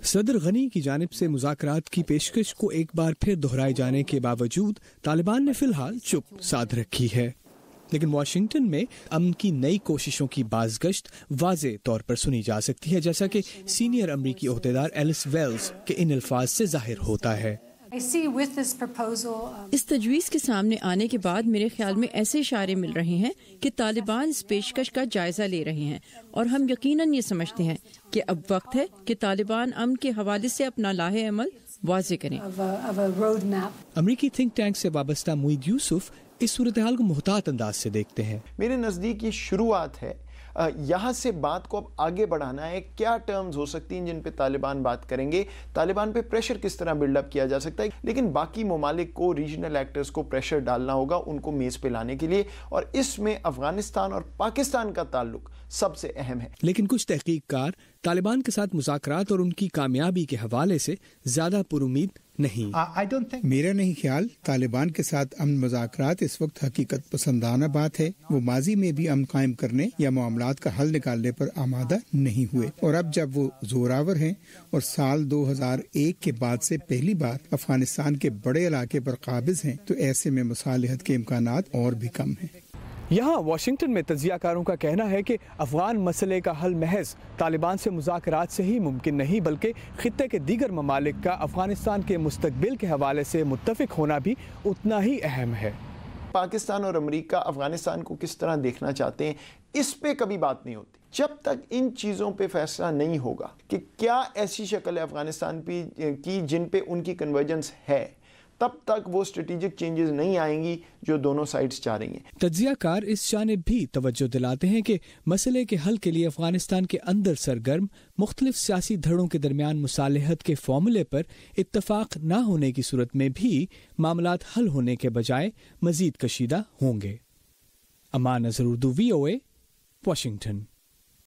صدر غنی کی جانب سے مذاکرات کی پیشکش کو ایک بار پھر دہرائے جانے کے باوجود طالبان نے فی الحال چپ سادھ رکھی ہے، لیکن واشنگٹن میں امن کی نئی کوششوں کی بازگشت واضح طور پر سنی جا سکتی ہے، جیسا کہ سینئر امریکی عہدیدار ایلس ویلز کے ان الفاظ سے ظاہر ہوتا ہے۔ اس تجویز کے سامنے آنے کے بعد میرے خیال میں ایسے اشارے مل رہے ہیں کہ طالبان اس پیشکش کا جائزہ لے رہے ہیں، اور ہم یقیناً یہ سمجھتے ہیں کہ اب وقت ہے کہ طالبان امن کے حوالے سے اپنا لاہ عمل واضح کریں۔ امریکی تھنک ٹینک سے وابستہ معید یوسف اس صورتحال کو محتاط انداز سے دیکھتے ہیں۔ میرے نزدیک یہ شروعات ہے، یہاں سے بات کو اب آگے بڑھانا ہے۔ کیا ٹرمز ہو سکتی ہیں جن پہ طالبان بات کریں گے، طالبان پہ پریشر کس طرح بلڈ اپ کیا جا سکتا ہے، لیکن باقی ممالک کو، ریجنل ایکٹرز کو پریشر ڈالنا ہوگا ان کو میز پہ لانے کے لیے، اور اس میں افغانستان اور پاکستان کا تعلق سب سے اہم ہے۔ لیکن کچھ تحقیق کار طالبان کے ساتھ مذاکرات اور ان کی کامیابی کے حوالے سے زیادہ پر امید نہیں۔ میرا نہیں خیال طالبان کے ساتھ امن مذاکرات اس وقت حقیقت پسندانہ بات ہے۔ وہ ماضی میں بھی امن قائم کرنے یا معاملات کا حل نکالنے پر آمادہ نہیں ہوئے، اور اب جب وہ زوراور ہیں اور سال 2001 کے بعد سے پہلی بار افغانستان کے بڑے علاقے پر قابض ہیں، تو ایسے میں مصالحت کے امکانات اور بھی کم ہیں۔ یہاں واشنگٹن میں تجزیہ کاروں کا کہنا ہے کہ افغان مسئلے کا حل محض طالبان سے مذاکرات سے ہی ممکن نہیں، بلکہ خطے کے دیگر ممالک کا افغانستان کے مستقبل کے حوالے سے متفق ہونا بھی اتنا ہی اہم ہے۔ پاکستان اور امریکہ افغانستان کو کس طرح دیکھنا چاہتے ہیں، اس پہ کبھی بات نہیں ہوتی جب تک ان چیزوں پہ فیصلہ نہیں ہوگا کہ کیا ایسی شکل ہے افغانستان کی جن پہ ان کی کنورجنس ہے، تب تک وہ اسٹریٹجک چینجز نہیں آئیں گی جو دونوں سائڈز چاہ رہی ہیں۔ تجزیہ کار اس جانب بھی توجہ دلاتے ہیں کہ مسئلے کے حل کے لیے افغانستان کے اندر سرگرم مختلف سیاسی دھڑوں کے درمیان مصالحت کے فارمولے پر اتفاق نہ ہونے کی صورت میں بھی معاملات حل ہونے کے بجائے مزید کشیدہ ہوں گے۔ امان اظہر، اردو، VOA، واشنگٹن۔